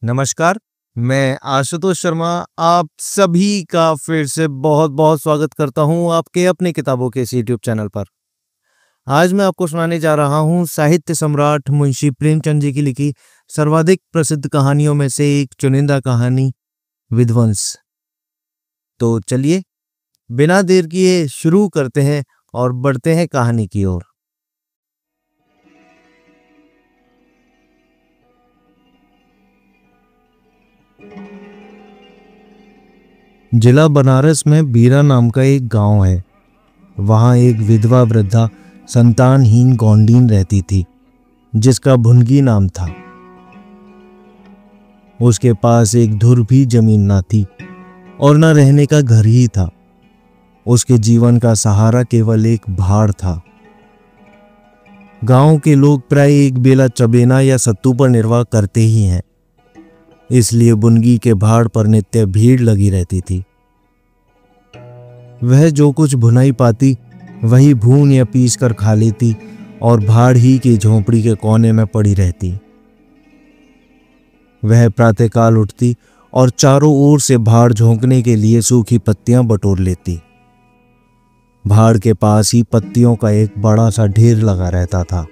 नमस्कार, मैं आशुतोष शर्मा आप सभी का फिर से बहुत बहुत स्वागत करता हूं आपके अपने किताबों के इस यूट्यूब चैनल पर। आज मैं आपको सुनाने जा रहा हूं साहित्य सम्राट मुंशी प्रेमचंद जी की लिखी सर्वाधिक प्रसिद्ध कहानियों में से एक चुनिंदा कहानी विध्वंस। तो चलिए बिना देर किए शुरू करते हैं और बढ़ते हैं कहानी की ओर। जिला बनारस में बीरा नाम का एक गांव है। वहां एक विधवा वृद्धा संतानहीन गौंडीन रहती थी जिसका भुनगी नाम था। उसके पास एक धुर भी जमीन ना थी और न रहने का घर ही था। उसके जीवन का सहारा केवल एक भाड़ था। गांव के लोग प्राय एक बेला चबेना या सत्तू पर निर्वाह करते ही हैं, इसलिए बुनगी के भाड़ पर नित्य भीड़ लगी रहती थी। वह जो कुछ भुनाई पाती वही भून या पीस कर खा लेती और भाड़ ही की झोंपड़ी के कोने में पड़ी रहती। वह प्रातःकाल उठती और चारों ओर से भाड़ झोंकने के लिए सूखी पत्तियां बटोर लेती। भाड़ के पास ही पत्तियों का एक बड़ा सा ढेर लगा रहता था।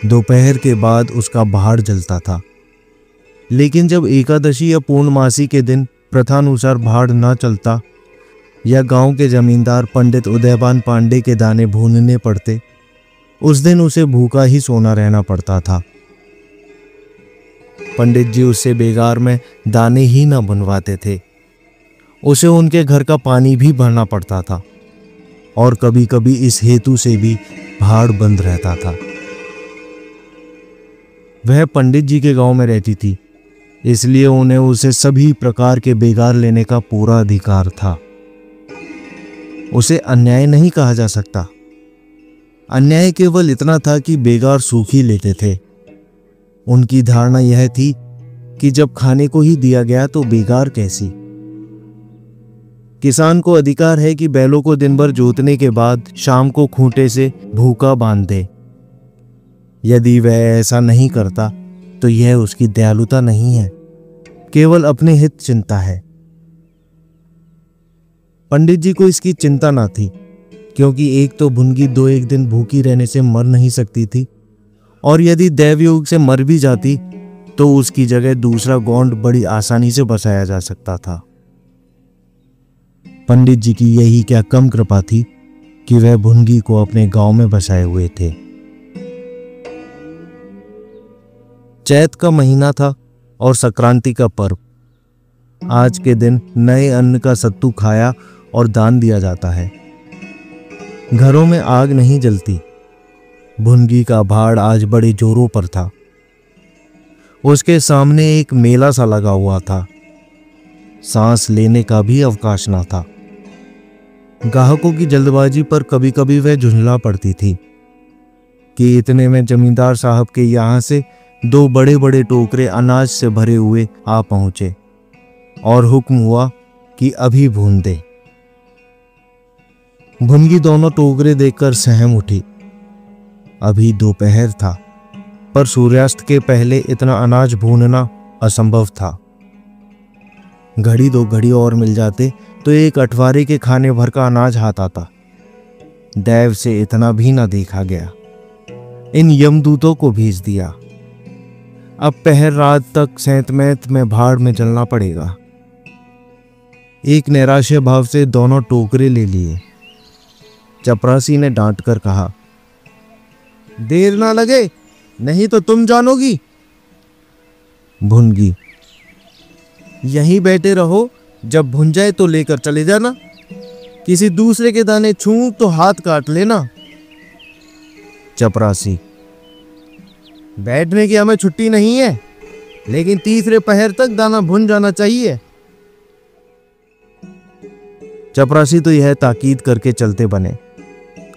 दोपहर के बाद उसका भाड़ जलता था, लेकिन जब एकादशी या पूर्णमासी के दिन प्रथानुसार भाड़ न चलता या गांव के जमींदार पंडित उदयभान पांडे के दाने भूनने पड़ते, उस दिन उसे भूखा ही सोना रहना पड़ता था। पंडित जी उससे बेगार में दाने ही न भुनवाते थे। उसे उनके घर का पानी भी भरना पड़ता था और कभी कभी इस हेतु से भी भाड़ बंद रहता था। वह पंडित जी के गांव में रहती थी, इसलिए उन्हें उसे सभी प्रकार के बेगार लेने का पूरा अधिकार था। उसे अन्याय नहीं कहा जा सकता। अन्याय केवल इतना था कि बेगार सूख ही लेते थे। उनकी धारणा यह थी कि जब खाने को ही दिया गया तो बेगार कैसी। किसान को अधिकार है कि बैलों को दिन भर जोतने के बाद शाम को खूंटे से भूखा बांध दे। यदि वह ऐसा नहीं करता तो यह उसकी दयालुता नहीं है, केवल अपने हित चिंता है। पंडित जी को इसकी चिंता ना थी, क्योंकि एक तो भुनगी 2-1 दिन भूखी रहने से मर नहीं सकती थी, और यदि दैवयोग से मर भी जाती तो उसकी जगह दूसरा गौंड बड़ी आसानी से बसाया जा सकता था। पंडित जी की यही क्या कम कृपा थी कि वह भुनगी को अपने गांव में बसाए हुए थे। चैत का महीना था और संक्रांति का पर्व। आज के दिन नए अन्न का सत्तू खाया और दान दिया जाता है। घरों में आग नहीं जलती। भुनगी का भाड़ आज बड़े जोरों पर था। उसके सामने एक मेला सा लगा हुआ था। सांस लेने का भी अवकाश ना था। ग्राहकों की जल्दबाजी पर कभी कभी वह झुंझला पड़ती थी कि इतने में जमींदार साहब के यहाँ से 2 बड़े बड़े टोकरे अनाज से भरे हुए आ पहुंचे और हुक्म हुआ कि अभी भून दे। भुनगी दोनों टोकरे देखकर सहम उठी। अभी दोपहर था, पर सूर्यास्त के पहले इतना अनाज भूनना असंभव था। घड़ी 2 घड़ी और मिल जाते तो एक अठवारे के खाने भर का अनाज हाथ आता। दैव से इतना भी न देखा गया। इन यमदूतों को भेज दिया। अब पहर रात तक सैंतमैत में भाड़ में जलना पड़ेगा। एक नैराश्य भाव से दोनों टोकरे ले लिए। चपरासी ने डांट कर कहा, देर ना लगे, नहीं तो तुम जानोगी। भुनगी, यहीं बैठे रहो, जब भुन जाए तो लेकर चले जाना। किसी दूसरे के दाने छूं तो हाथ काट लेना। चपरासी, बैठने की हमें छुट्टी नहीं है, लेकिन तीसरे पहर तक दाना भुन जाना चाहिए। चपरासी तो यह ताकीद करके चलते बने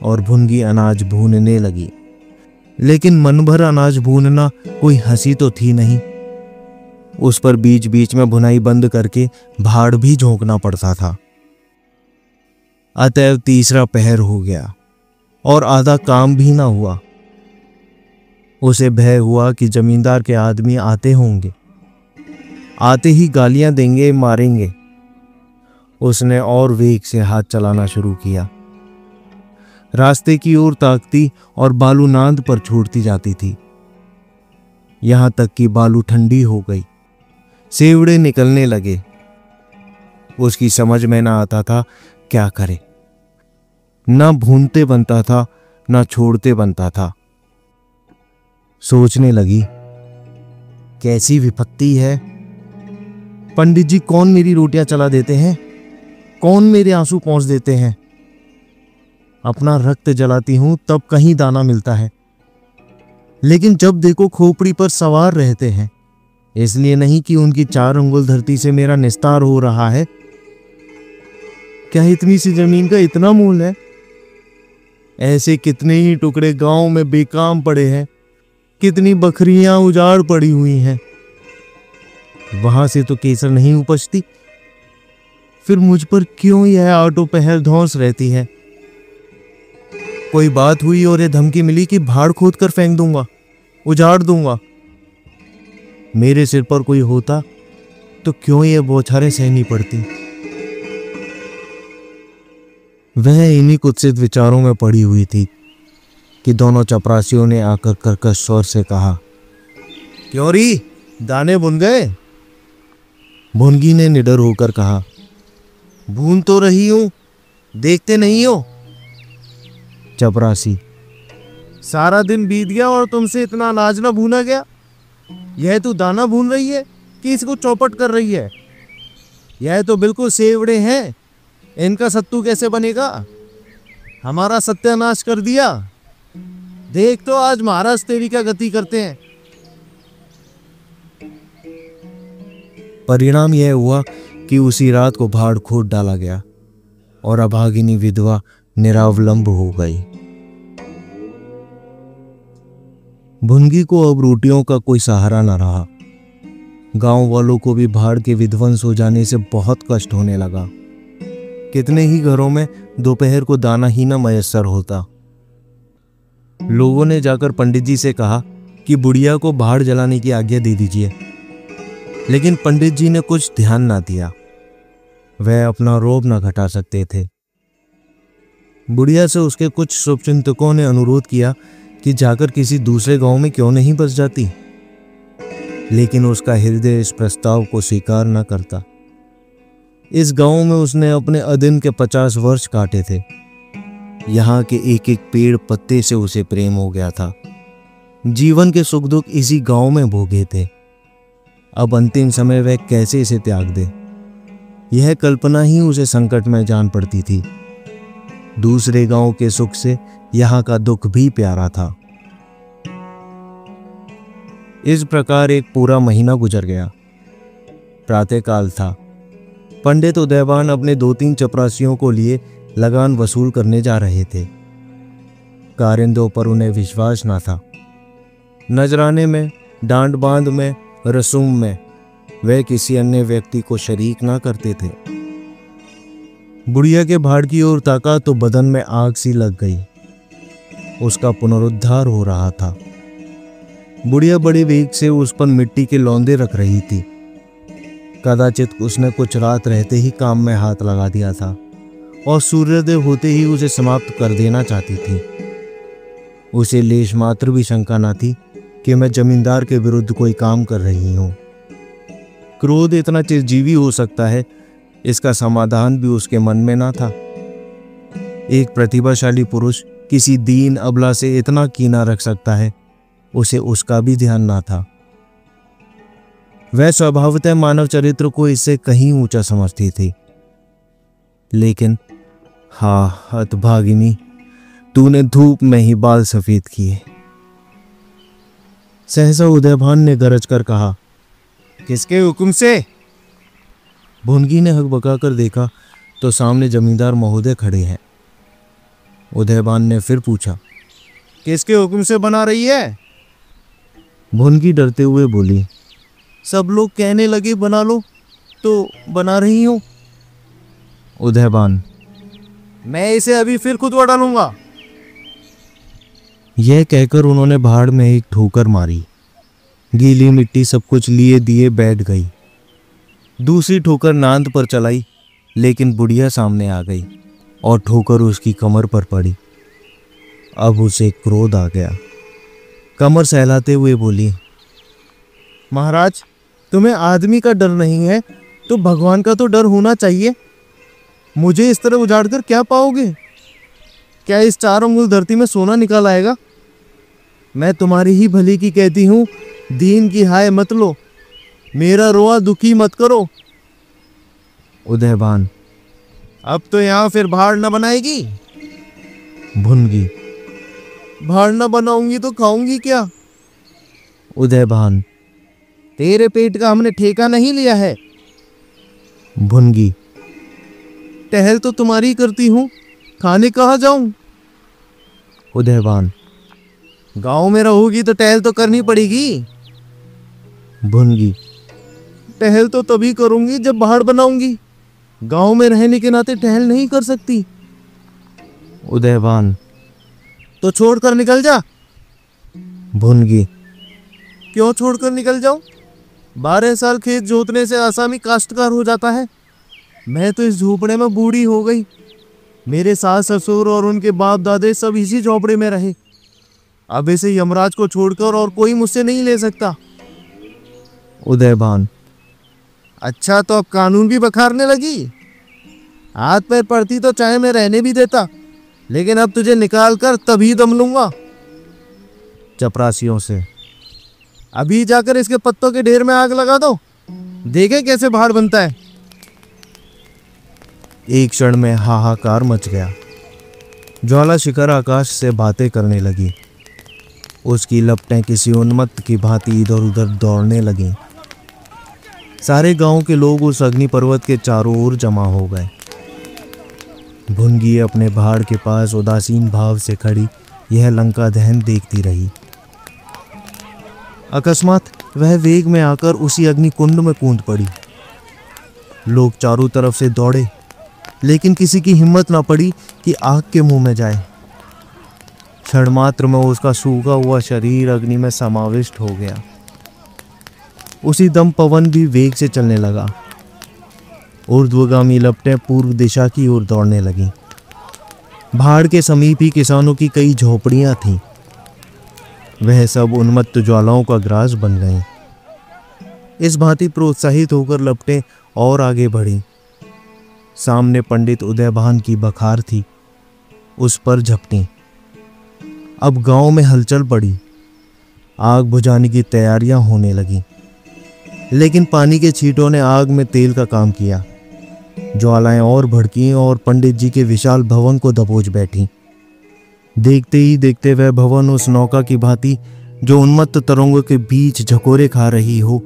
और भुनगी अनाज भूनने लगी। लेकिन मन भर अनाज भूनना कोई हंसी तो थी नहीं। उस पर बीच बीच में भुनाई बंद करके भाड़ भी झोंकना पड़ता था। अतएव तीसरा पहर हो गया और आधा काम भी ना हुआ। उसे भय हुआ कि जमींदार के आदमी आते होंगे, आते ही गालियां देंगे, मारेंगे। उसने और वेग से हाथ चलाना शुरू किया। रास्ते की ओर ताकती और बालू नांद पर छोड़ती जाती थी, यहां तक कि बालू ठंडी हो गई, सेवड़े निकलने लगे। उसकी समझ में ना आता था क्या करे। ना भूनते बनता था, ना छोड़ते बनता था। सोचने लगी, कैसी विपत्ति है। पंडित जी कौन मेरी रोटियां चला देते हैं, कौन मेरे आंसू पहुंच देते हैं। अपना रक्त जलाती हूं तब कहीं दाना मिलता है, लेकिन जब देखो खोपड़ी पर सवार रहते हैं। इसलिए नहीं कि उनकी 4 अंगुल धरती से मेरा निस्तार हो रहा है। क्या इतनी सी जमीन का इतना मोल है? ऐसे कितने ही टुकड़े गांव में बेकाम पड़े हैं, कितनी बकरियां उजाड़ पड़ी हुई हैं। वहां से तो केसर नहीं उपजती, फिर मुझ पर क्यों यह आटो पहल धौंस रहती है? कोई बात हुई और ये धमकी मिली कि भाड़ खोद कर फेंक दूंगा, उजाड़ दूंगा। मेरे सिर पर कोई होता तो क्यों ये बौछारें सहनी पड़ती। वह इन्हीं कुत्सित विचारों में पड़ी हुई थी कि दोनों चपरासियों ने आकर कर्कश स्वर से कहा, क्यों री, दाने बुन गए? भुनगी ने निडर होकर कहा, भून तो रही हूं, देखते नहीं हो? चपरासी, सारा दिन बीत गया और तुमसे इतना अनाज ना भूना गया? यह तो दाना भून रही है कि इसको चौपट कर रही है? यह तो बिल्कुल सेवड़े हैं, इनका सत्तू कैसे बनेगा? हमारा सत्यानाश कर दिया। देख तो आज महाराज तेरी क्या गति करते हैं। परिणाम यह हुआ कि उसी रात को भाड़ खोद डाला गया और अभागिनी विधवा निरावलंब हो गई। भुनगी को अब रोटियों का कोई सहारा न रहा। गांव वालों को भी भाड़ के विध्वंस हो जाने से बहुत कष्ट होने लगा। कितने ही घरों में दोपहर को दाना ही न मयस्सर होता। लोगों ने जाकर पंडित जी से कहा कि बुढ़िया को भाड़ जलाने की आज्ञा दे दीजिए, लेकिन पंडित जी ने कुछ ध्यान ना दिया। वह अपना रोब न घटा सकते थे। बुढ़िया से उसके कुछ शुभचिंतकों ने अनुरोध किया कि जाकर किसी दूसरे गांव में क्यों नहीं बस जाती, लेकिन उसका हृदय इस प्रस्ताव को स्वीकार न करता। इस गांव में उसने अपने अदिन के 50 वर्ष काटे थे। यहाँ के एक एक पेड़ पत्ते से उसे प्रेम हो गया था। जीवन के सुख दुख इसी गांव में भोगे थे। अब अंतिम समय वह कैसे इसे त्याग दे, यह कल्पना ही उसे संकट में जान पड़ती थी। दूसरे गांव के सुख से यहाँ का दुख भी प्यारा था। इस प्रकार एक पूरा महीना गुजर गया। प्रातःकाल था। पंडित उदयवान अपने 2-3 चपरासियों को लिए लगान वसूल करने जा रहे थे। कारिंदों पर उन्हें विश्वास न था। नजराने में, डांड बांध में, रसूम में वे किसी अन्य व्यक्ति को शरीक ना करते थे। बुढ़िया के भाड़ की ओर ताका तो बदन में आग सी लग गई। उसका पुनरुद्धार हो रहा था। बुढ़िया बड़े वेग से उस पर मिट्टी के लौंदे रख रही थी। कदाचित उसने कुछ रात रहते ही काम में हाथ लगा दिया था और सूर्योदय होते ही उसे समाप्त कर देना चाहती थी। उसे लेश मात्र भी शंका न थी कि मैं जमींदार के विरुद्ध कोई काम कर रही हूं। क्रोध इतना चिरजीवी हो सकता है, इसका समाधान भी उसके मन में ना था। एक प्रतिभाशाली पुरुष किसी दीन अबला से इतना कीना रख सकता है, उसे उसका भी ध्यान ना था। वह स्वभावतः मानव चरित्र को इससे कहीं ऊंचा समझती थी। लेकिन हाँ हतभागिनी, तूने धूप में ही बाल सफेद किए। सहसा उदयभान ने गरज कर कहा, किसके हुक्म से? भुनगी ने हकबका कर देखा तो सामने जमींदार महोदय खड़े हैं। उदयभान ने फिर पूछा, किसके हुक्म से बना रही है? भुनगी डरते हुए बोली, सब लोग कहने लगे बना लो तो बना रही हूं। उदयभान, मैं इसे अभी फिर खुदवा डालूंगा। यह कहकर उन्होंने भाड़ में एक ठोकर मारी। गीली मिट्टी सब कुछ लिए दिए बैठ गई। दूसरी ठोकर नांद पर चलाई, लेकिन बुढ़िया सामने आ गई और ठोकर उसकी कमर पर पड़ी। अब उसे क्रोध आ गया। कमर सहलाते हुए बोली, महाराज, तुम्हें आदमी का डर नहीं है तो भगवान का तो डर होना चाहिए। मुझे इस तरह उजाड़ कर क्या पाओगे? क्या इस 4 अंगुल धरती में सोना निकाल आएगा? मैं तुम्हारी ही भली की कहती हूँ, दीन की हाय मत लो, मेरा रोआ दुखी मत करो। उदयभान, अब तो यहाँ फिर भाड़ न बनाएगी? भुनगी, भाड़ न बनाऊंगी तो खाऊंगी क्या? उदयभान, तेरे पेट का हमने ठेका नहीं लिया है। भुनगी, टहल तो तुम्हारी करती हूँ, खाने कहाँ जाऊं? उदयभान, गांव में रहोगी तो टहल तो करनी पड़ेगी। भुनगी, टहल तो तभी करूंगी जब भाड़ बनाऊंगी, गांव में रहने के नाते टहल नहीं कर सकती। उदयभान, तो छोड़कर निकल जा। भुनगी, क्यों छोड़कर निकल जाऊं? 12 साल खेत जोतने से आसामी काश्तकार हो जाता है। मैं तो इस झोपड़े में बूढ़ी हो गई। मेरे सास ससुर और उनके बाप दादे सब इसी झोपड़े में रहे। अब इसे यमराज को छोड़कर और कोई मुझसे नहीं ले सकता। उदयभान, अच्छा तो अब कानून भी बखारने लगी? हाथ पैर पड़ती तो चाहे मैं रहने भी देता, लेकिन अब तुझे निकाल कर तभी दम लूंगा। चपरासियों से, अभी जाकर इसके पत्तों के ढेर में आग लगा दो, देखे कैसे भाड़ बनता है। एक क्षण में हाहाकार मच गया। ज्वाला शिखर आकाश से बातें करने लगी। उसकी लपटें किसी उन्मत्त की भांति इधर उधर दौड़ने लगीं। सारे गांव के लोग उस अग्नि पर्वत के चारों ओर जमा हो गए। भुनगी अपने भाड़ के पास उदासीन भाव से खड़ी यह लंका दहन देखती रही। अकस्मात वह वेग में आकर उसी अग्नि कुंड में कूद पड़ी। लोग चारों तरफ से दौड़े, लेकिन किसी की हिम्मत ना पड़ी कि आग के मुंह में जाए। क्षण मात्र में उसका सूखा हुआ शरीर अग्नि में समाविष्ट हो गया। उसी दम पवन भी वेग से चलने लगा। ऊर्ध्वगामी लपटें पूर्व दिशा की ओर दौड़ने लगीं। भाड़ के समीप ही किसानों की कई झोपड़ियां थीं। वह सब उन्मत्त ज्वालाओं का ग्रास बन गईं। इस भांति प्रोत्साहित होकर लपटें और आगे बढ़ीं। सामने पंडित उदयभान की बखार थी, उस पर झपटी। अब गांव में हलचल पड़ी। आग बुझाने की तैयारियां होने लगीं, लेकिन पानी के छींटों ने आग में तेल का काम किया। ज्वालाएं और भड़कीं और पंडित जी के विशाल भवन को दबोच बैठीं। देखते ही देखते वह भवन उस नौका की भांति जो उन्मत्त तरंगों के बीच झकोरे खा रही हो,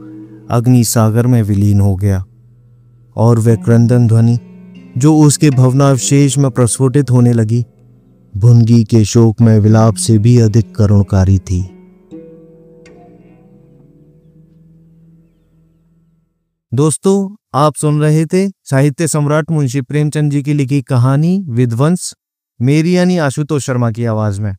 अग्नि सागर में विलीन हो गया। और वह क्रंदन ध्वनि जो उसके भवनावशेष में प्रस्फुटित होने लगी, भुनगी के शोक में विलाप से भी अधिक करुणकारी थी। दोस्तों, आप सुन रहे थे साहित्य सम्राट मुंशी प्रेमचंद जी की लिखी कहानी विध्वंस, मेरी यानी आशुतोष शर्मा की आवाज में।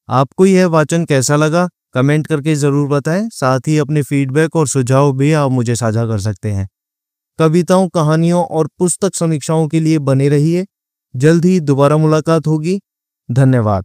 आपको यह वाचन कैसा लगा कमेंट करके जरूर बताएं। साथ ही अपने फीडबैक और सुझाव भी आप मुझे साझा कर सकते हैं। कविताओं, कहानियों और पुस्तक समीक्षाओं के लिए बने रहिए। जल्द ही दोबारा मुलाकात होगी। धन्यवाद।